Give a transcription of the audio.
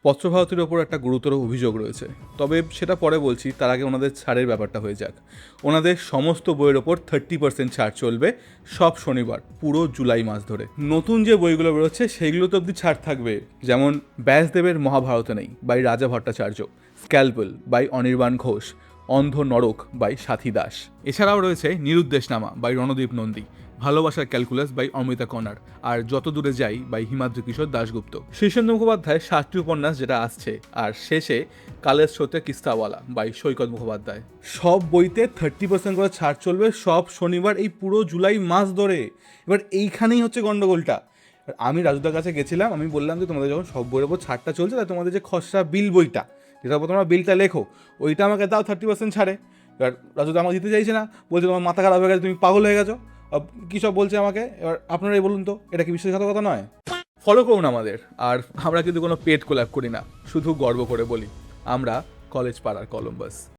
পত্রভারতীর ওপর একটা গুরুতর অভিযোগ রয়েছে, তবে সেটা পরে বলছি। তার আগে ওনাদের ছাড়ের ব্যাপারটা হয়ে যাক। ওনাদের সমস্ত বইয়ের ওপর 30% ছাড় চলবে সব শনিবার পুরো জুলাই মাস ধরে। নতুন যে বইগুলো বেরোচ্ছে সেইগুলোতে অবধি ছাড় থাকবে, যেমন ব্যাসদেবের মহাভারত নেই বাই রাজা ভট্টাচার্য, স্ক্যালপেল বাই অনির্বাণ ঘোষ, অন্ধ নরক বাই সাথী দাস। এছাড়াও রয়েছে নিরুদ্দেশনামা বাই রণদীপ নন্দী, ভালোবাসার ক্যালকুলাস বাই অমৃতা কর্নার, আর যত দূরে যাই বাই হিমাদ্রি কিশোর দাশগুপ্ত। শীর্ষেন্দু মুখোপাধ্যায় 60টি উপন্যাস যেটা আসছে, আর শেষে কালের স্রোতে কিস্তাওয়ালা বাই সৈকত মুখোপাধ্যায়। সব বইতে 30% করে ছাড় চলবে সব শনিবার এই পুরো জুলাই মাস ধরে। এবার এইখানেই হচ্ছে গন্ডগোলটা। আমি রাজুদার কাছে গেছিলাম, আমি বললাম যে তোমাদের যখন সব বইয়ের ওপর ছাড়টা চলছে, তাই তোমাদের যে খসড়া বিল বইটা, যেটার উপর তোমরা বিলটা লেখো, ওইটা আমাকে দাও 30% ছাড়ে। এবার রাজুদা আমাকে দিতে চাইছে না, বলছে তোমার মাথা খারাপ হয়ে গেছে, তুমি পাগল হয়ে গেছো, কী সব বলছে আমাকে। এবার আপনারাই বলুন তো, এটা কি বিশ্বাসঘাতকতা নয়? ফলো করুন আমাদের। আর আমরা কিন্তু কোনো পেড কোল্যাব করি না, শুধু গর্ব করে বলি আমরা কলেজ পাড়ার কলম্বাস।